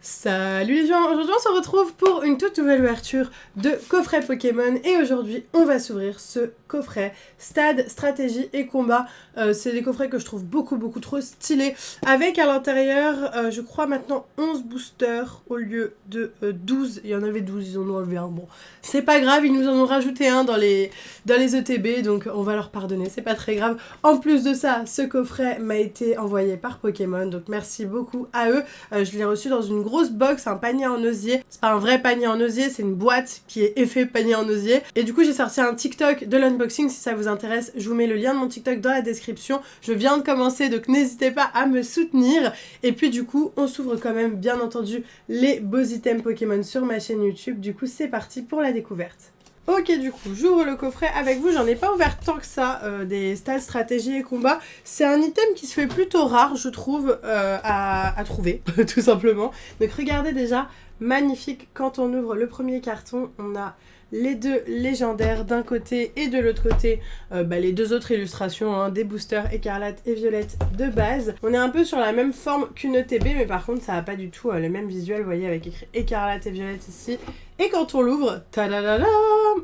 Salut les gens, aujourd'hui on se retrouve pour une toute nouvelle ouverture de coffret Pokémon et aujourd'hui on va s'ouvrir ce coffret Stade, Stratégie et Combat. C'est des coffrets que je trouve beaucoup trop stylés avec à l'intérieur je crois maintenant 11 boosters au lieu de 12. Il y en avait 12, ils en ont enlevé un. Bon, c'est pas grave, ils nous en ont rajouté un dans les ETB donc on va leur pardonner, c'est pas très grave. En plus de ça, ce coffret m'a été envoyé par Pokémon donc merci beaucoup à eux. Je l'ai reçu dans une grosse box, un panier en osier. C'est pas un vrai panier en osier, c'est une boîte qui est effet panier en osier. Et du coup, j'ai sorti un TikTok de l'unboxing. Si ça vous intéresse, je vous mets le lien de mon TikTok dans la description. Je viens de commencer, donc n'hésitez pas à me soutenir. Et puis du coup, on s'ouvre quand même, bien entendu, les beaux items Pokémon sur ma chaîne YouTube. Du coup, c'est parti pour la découverte. Ok, du coup, j'ouvre le coffret avec vous. J'en ai pas ouvert tant que ça, des stades, stratégie et combat. C'est un item qui se fait plutôt rare, je trouve, à trouver, tout simplement. Donc regardez déjà, magnifique. Quand on ouvre le premier carton, on a les deux légendaires d'un côté et de l'autre côté, les deux autres illustrations, hein, des boosters écarlate et violette de base. On est un peu sur la même forme qu'une ETB, mais par contre, ça n'a pas du tout le même visuel, vous voyez, avec écrit écarlate et violette ici. Et quand on l'ouvre, tadadadam,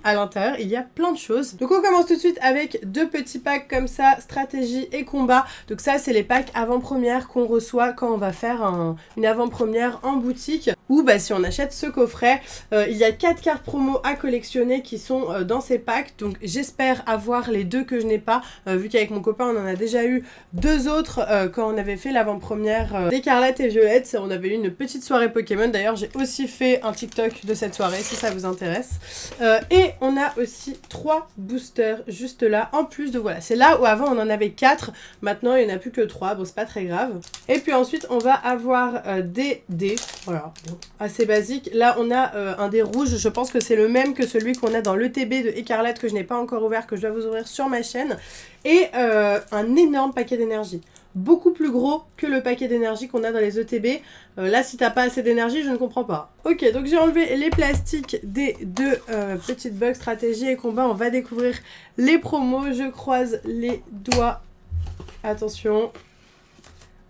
à l'intérieur, il y a plein de choses. Donc on commence tout de suite avec deux petits packs comme ça, stratégie et combat. Donc ça, c'est les packs avant-première qu'on reçoit quand on va faire une avant-première en boutique. Ou si on achète ce coffret, il y a 4 cartes promo à collectionner qui sont dans ces packs. Donc j'espère avoir les deux que je n'ai pas, vu qu'avec mon copain, on en a déjà eu deux autres quand on avait fait l'avant-première d'Écarlate et Violette. On avait eu une petite soirée Pokémon. D'ailleurs, j'ai aussi fait un TikTok de cette soirée si ça vous intéresse. Et on a aussi 3 boosters juste là, en plus de voilà. C'est là où avant on en avait 4, maintenant il n'y en a plus que 3, bon c'est pas très grave. Et puis ensuite on va avoir des dés, voilà, bon, assez basique. Là on a un dé rouge, je pense que c'est le même que celui qu'on a dans l'ETB de Écarlate que je n'ai pas encore ouvert, que je dois vous ouvrir sur ma chaîne. Et un énorme paquet d'énergie. Beaucoup plus gros que le paquet d'énergie qu'on a dans les ETB. Là, si t'as pas assez d'énergie, je ne comprends pas. Ok, donc j'ai enlevé les plastiques des deux petites bugs stratégie et combat. On va découvrir les promos. Je croise les doigts. Attention.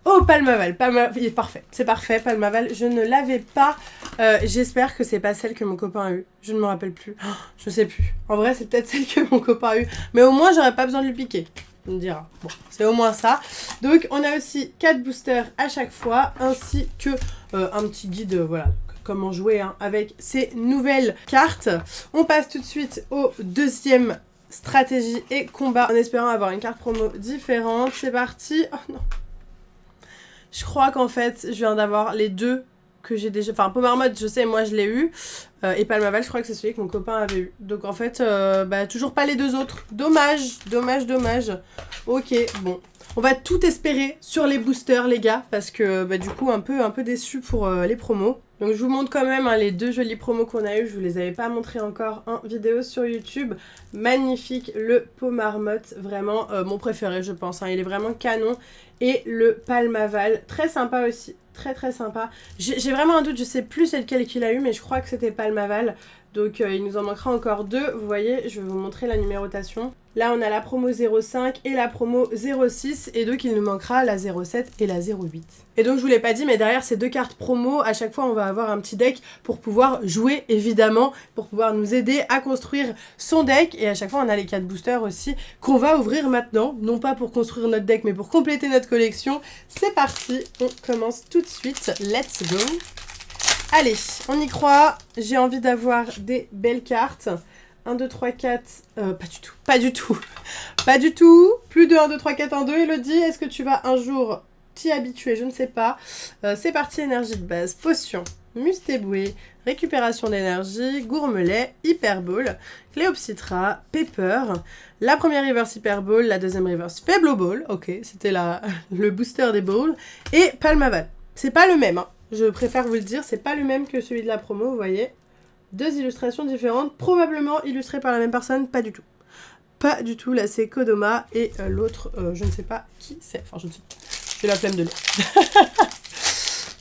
Oh, Palmaval. Il est parfait. C'est parfait, Palmaval. Je ne l'avais pas. J'espère que c'est pas celle que mon copain a eue. Je ne me rappelle plus. Oh, je sais plus. En vrai, c'est peut-être celle que mon copain a eue. Mais au moins, j'aurais pas besoin de lui piquer. On me dira. Bon, c'est au moins ça. Donc, on a aussi 4 boosters à chaque fois, ainsi que un petit guide, voilà, comment jouer hein, avec ces nouvelles cartes. On passe tout de suite au deuxième stratégie et combat, en espérant avoir une carte promo différente. C'est parti. Oh non. Je crois qu'en fait, je viens d'avoir les deux que j'ai déjà... Enfin, Pomarmot, je sais, moi je l'ai eu. Et Palmaval, je crois que c'est celui que mon copain avait eu. Donc en fait, toujours pas les deux autres. Dommage. Ok, bon. On va tout espérer sur les boosters, les gars. Parce que du coup, un peu déçu pour les promos. Donc je vous montre quand même les deux jolis promos qu'on a eu. Je vous les avais pas montrés encore en vidéo sur YouTube. Magnifique, le Pomarmot. Vraiment mon préféré, je pense. Hein. Il est vraiment canon. Et le Palmaval, très sympa aussi. Très sympa. J'ai vraiment un doute, je sais plus c'est lequel qu'il a eu, mais je crois que c'était Palmaval. Donc il nous en manquera encore deux. Vous voyez, je vais vous montrer la numérotation. Là, on a la promo 05 et la promo 06. Et donc, il nous manquera la 07 et la 08. Et donc, je vous l'ai pas dit, mais derrière ces deux cartes promo, à chaque fois, on va avoir un petit deck pour pouvoir jouer, évidemment, pour pouvoir nous aider à construire son deck. Et à chaque fois, on a les 4 boosters aussi qu'on va ouvrir maintenant. Non pas pour construire notre deck, mais pour compléter notre collection. C'est parti, on commence tout de suite. Let's go! Allez, on y croit. J'ai envie d'avoir des belles cartes. 1, 2, 3, 4, pas du tout. Plus de 1, 2, 3, 4 en 2. Elodie, est-ce que tu vas un jour t'y habituer? Je ne sais pas. C'est parti, énergie de base, potion, Mustéboué, récupération d'énergie, Gourmelet, Hyper Ball, Cléopsitra, Pepper, la première reverse Hyper Ball, la deuxième reverse Faible Ball, ok, c'était le booster des balls, et Palmaval. C'est pas le même, hein. Je préfère vous le dire, c'est pas le même que celui de la promo, vous voyez. Deux illustrations différentes, probablement illustrées par la même personne, pas du tout. Pas du tout, là c'est Kodoma et l'autre, je ne sais pas qui c'est. Enfin, je ne sais pas. J'ai la flemme de lire.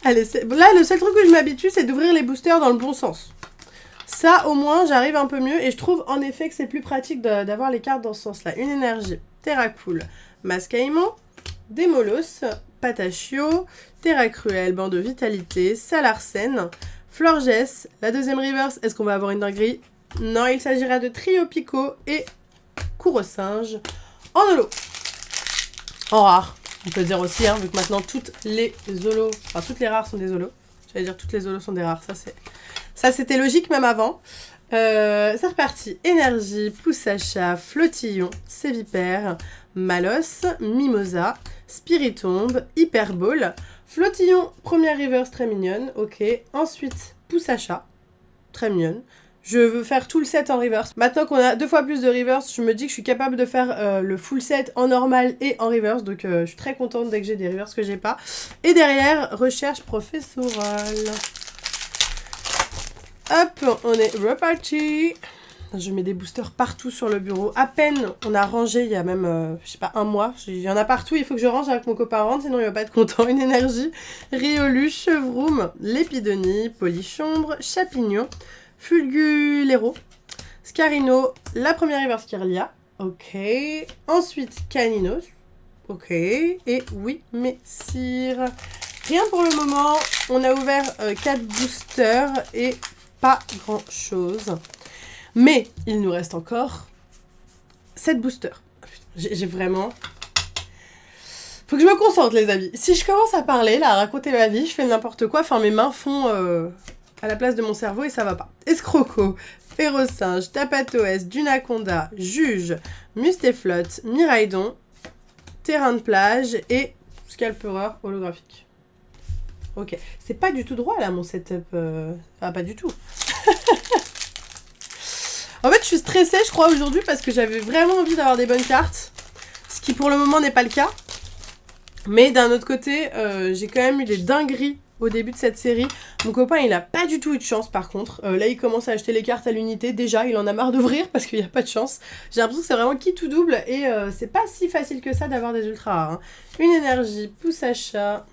Allez, là le seul truc que je m'habitue, c'est d'ouvrir les boosters dans le bon sens. Ça, au moins, j'arrive un peu mieux et je trouve en effet que c'est plus pratique d'avoir les cartes dans ce sens-là. Une énergie, Terracool, Mascaïmon, Démolos, Patachio, Terra Cruel, Bandeau Vitalité, Salarsen, Florges, la deuxième reverse. Est-ce qu'on va avoir une dinguerie? Non, il s'agira de Trio Pico et Couro-Singe en holo. En rare, on peut dire aussi, hein, vu que maintenant toutes les holos, enfin toutes les rares sont des holos. J'allais dire toutes les holos sont des rares, ça c'était logique même avant. C'est reparti. Énergie, Poussacha, Flottillon, Sévipère, Malos, Mimosa, Spiritombe, Hyperbole. Flottillon, première reverse très mignonne, ok. Ensuite, Poussacha, très mignonne. Je veux faire tout le set en reverse. Maintenant qu'on a 2 fois plus de reverse, je me dis que je suis capable de faire le full set en normal et en reverse. Donc je suis très contente dès que j'ai des reverse que j'ai pas. Et derrière, recherche professorale. Hop, on est reparti. Je mets des boosters partout sur le bureau. À peine on a rangé il y a même, je sais pas, 1 mois. Il y en a partout, il faut que je range avec mon copain rentre, sinon il va pas être content. Une énergie, Riolu, Chevroum, Lépidonie, Polichombre, Chapignon, Fulgulero, Scarino, la première reverse Kirlia. Ok. Ensuite, Caninos. Ok. Et oui, Messire. Rien pour le moment. On a ouvert 4 boosters et pas grand chose. Mais il nous reste encore 7 boosters. J'ai vraiment... Faut que je me concentre, les amis. Si je commence à parler, là, à raconter ma vie, je fais n'importe quoi. Enfin, mes mains font à la place de mon cerveau et ça va pas. Escroco, Férocinge, Tapatoès, Dunaconda, Juge, Mustéflotte, Miraidon, Terrain de plage et Scalpereur holographique. Ok. C'est pas du tout droit, là, mon setup. Ah, pas du tout. En fait, je suis stressée, je crois, aujourd'hui, parce que j'avais vraiment envie d'avoir des bonnes cartes. Ce qui, pour le moment, n'est pas le cas. Mais d'un autre côté, j'ai quand même eu des dingueries au début de cette série. Mon copain, il a pas du tout eu de chance, par contre. Là, il commence à acheter les cartes à l'unité. Déjà, il en a marre d'ouvrir parce qu'il n'y a pas de chance. J'ai l'impression que c'est vraiment qui tout double. Et c'est pas si facile que ça d'avoir des ultra rares. Hein. Une énergie, Poussacha,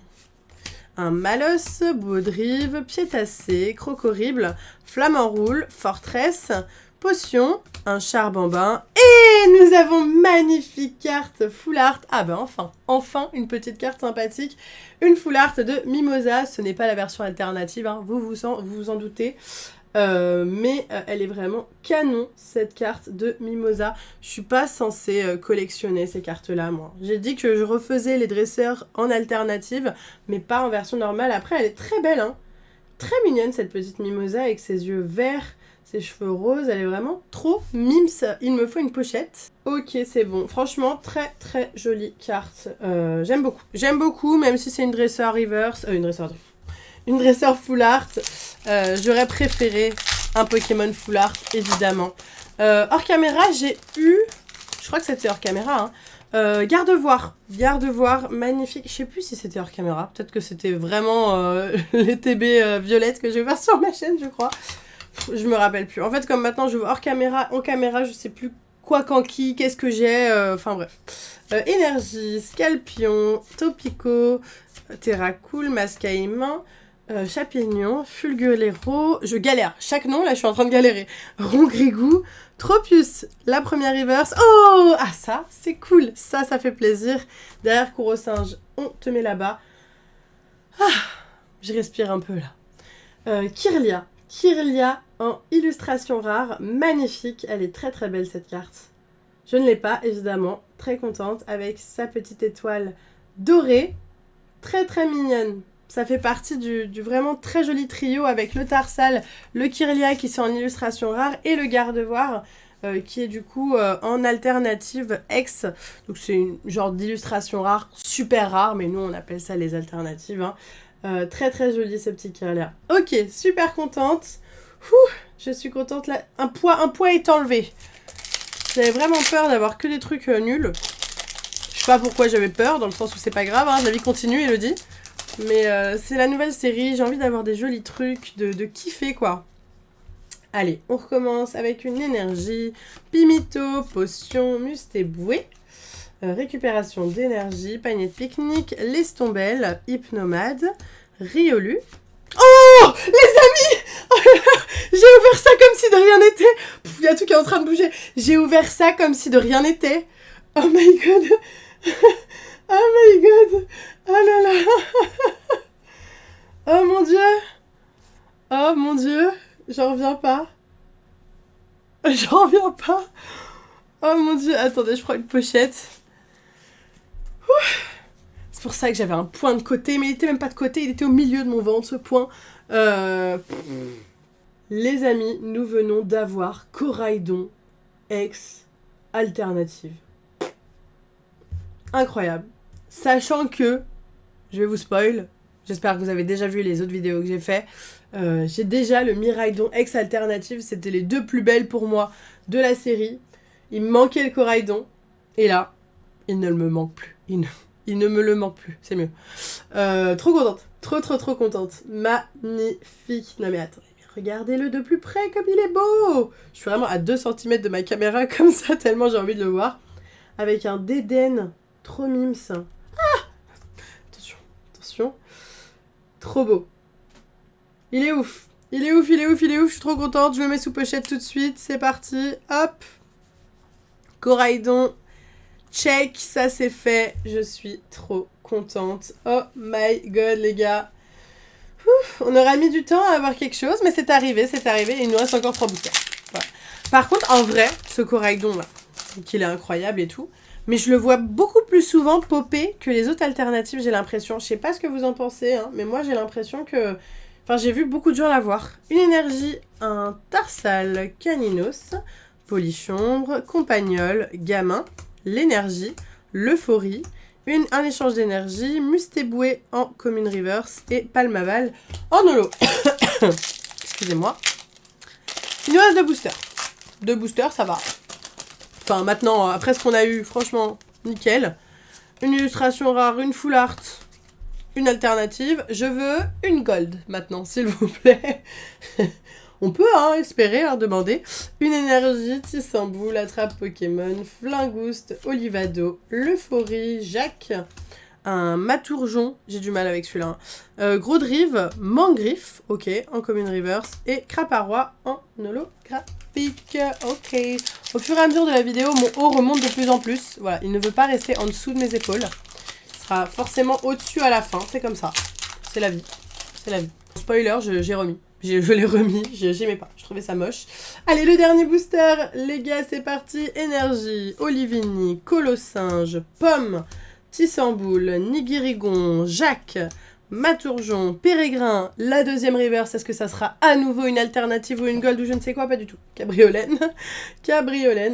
un Malos, Baudrive, Piétassé, Crocorrible, Flamand Roule, Fortress, Potion, un Charbambin, et nous avons magnifique carte Full Art. Ah ben enfin une petite carte sympathique, une Full Art de Mimosa. Ce n'est pas la version alternative, hein, vous vous en doutez, mais elle est vraiment canon cette carte de Mimosa. Je suis pas censée collectionner ces cartes là moi. J'ai dit que je refaisais les dresseurs en alternative, mais pas en version normale. Après elle est très belle, hein, très mignonne cette petite Mimosa avec ses yeux verts. Ses cheveux roses, elle est vraiment trop mims. Il me faut une pochette. Ok, c'est bon. Franchement, très très jolie carte. J'aime beaucoup. J'aime beaucoup, même si c'est une dresseur reverse. Une dresseur full art. J'aurais préféré un Pokémon full art, évidemment. Hors caméra, j'ai eu... Je crois que c'était hors caméra, hein. Garde-voir, magnifique. Je sais plus si c'était hors caméra. Peut-être que c'était vraiment les TB violettes que je vais voir sur ma chaîne, je crois. Je me rappelle plus. En fait, comme maintenant je vois hors caméra, en caméra, je sais plus quoi, quand, qui, qu'est-ce que j'ai. Enfin bref. Énergie, Scalpion, Topico, Terracool, Mascaïman, Chapignon, Fulgulero. Je galère. Chaque nom, là, je suis en train de galérer. Rongrigou, Tropius, la première reverse. Oh! Ah, ça, c'est cool. Ça fait plaisir. Derrière Couro-Singe, on te met là-bas. Ah! Je respire un peu, là. Kirlia en illustration rare, magnifique, elle est très très belle cette carte. Je ne l'ai pas évidemment, très contente avec sa petite étoile dorée, très très mignonne. Ça fait partie du vraiment très joli trio avec le Tarsal, le Kirlia qui sont en illustration rare et le Gardevoir qui est du coup en alternative X. Donc c'est une genre d'illustration rare, super rare, mais nous on appelle ça les alternatives. Hein. Très très joli ces petits Kirlia. Ok, super contente. Je suis contente là. Un poids est enlevé. J'avais vraiment peur d'avoir que des trucs nuls. Je sais pas pourquoi j'avais peur, dans le sens où c'est pas grave, hein, la vie continue, Elodie. Mais c'est la nouvelle série, j'ai envie d'avoir des jolis trucs, de kiffer quoi. Allez, on recommence avec une énergie. Pimito, potion, Mustéboué. Récupération d'énergie, panier de pique-nique, l'estombelle, hypnomade, Riolu. Oh les amis, oh là là, j'ai ouvert ça comme si de rien n'était. Il y a tout qui est en train de bouger. J'ai ouvert ça comme si de rien n'était. Oh my god. Oh my god. Oh là là. Oh mon dieu. Oh mon dieu. J'en reviens pas. J'en reviens pas. Oh mon dieu. Attendez, je prends une pochette. C'est pour ça que j'avais un point de côté, mais il était même pas de côté, il était au milieu de mon ventre, ce point. Les amis, nous venons d'avoir Coraidon X Alternative. Incroyable. Sachant que, je vais vous spoil, j'espère que vous avez déjà vu les autres vidéos que j'ai fait, j'ai déjà le Miraidon X Alternative, c'était les deux plus belles pour moi de la série. Il me manquait le Coraidon, et là, il ne me manque plus. Il ne me le manque plus, c'est mieux. Trop contente, trop contente. Magnifique. Non mais attendez, regardez-le de plus près comme il est beau. Je suis vraiment à 2 cm de ma caméra comme ça, tellement j'ai envie de le voir. Avec un dédène, trop mimes. Ah, attention. Trop beau. Il est ouf, je suis trop contente. Je le mets sous pochette tout de suite, c'est parti. Hop. Coraidon. Check, ça c'est fait, je suis trop contente. Oh my god les gars. Ouf, on aura mis du temps à avoir quelque chose, mais c'est arrivé, et il nous reste encore 3 boosters. Voilà. Par contre, en vrai, ce Coraidon là, qu'il est incroyable et tout, mais je le vois beaucoup plus souvent popper que les autres alternatives, j'ai l'impression. Je sais pas ce que vous en pensez, hein, mais moi j'ai l'impression que... Enfin, j'ai vu beaucoup de gens l'avoir. Une énergie, un Tarsal Caninos, Polychombre, Compagnol, Gamin, l'énergie, l'euphorie, un échange d'énergie, Mustéboué en commune reverse et Palmaval en holo. Excusez-moi. Il nous reste 2 boosters. 2 boosters, ça va. Enfin, maintenant, après ce qu'on a eu, franchement, nickel. Une illustration rare, une full art, une alternative. Je veux une gold maintenant, s'il vous plaît. On peut espérer, demander. Une énergie, Tissamboul, attrape Pokémon, Flingouste, Olivado, l'euphorie, Jacques, un Matourjon, j'ai du mal avec celui-là. Gros Drive, Mangriffe, ok, en commune reverse, et Craparois en holographique, ok. Au fur et à mesure de la vidéo, mon haut remonte de plus en plus. Voilà, il ne veut pas rester en dessous de mes épaules. Il sera forcément au-dessus à la fin, c'est comme ça. C'est la vie, c'est la vie. Spoiler, j'ai remis. Je l'ai remis, j'aimais pas, je trouvais ça moche. Allez, le dernier booster, les gars, c'est parti. Énergie, Olivini, Colossinge, Pomme, Tissamboul, Nigirigon, Jacques, Matourjon, Pérégrin, la deuxième reverse, est-ce que ça sera à nouveau une alternative ou une gold ou je ne sais quoi, pas du tout. Cabriolène,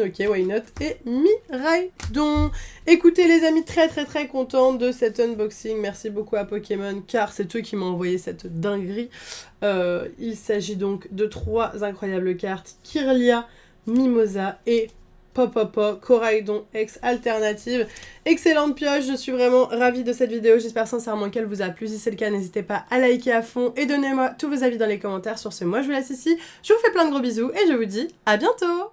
ok, why not, et Miraidon. Écoutez les amis, très contente de cet unboxing, merci beaucoup à Pokémon, car c'est eux qui m'ont envoyé cette dinguerie. Il s'agit donc de 3 incroyables cartes, Kirlia, Mimosa et Popopo, Coraidon X Alternative. Excellente pioche, je suis vraiment ravie de cette vidéo, j'espère sincèrement qu'elle vous a plu. Si c'est le cas, n'hésitez pas à liker à fond et donnez-moi tous vos avis dans les commentaires. Sur ce, moi je vous laisse ici, je vous fais plein de gros bisous et je vous dis à bientôt.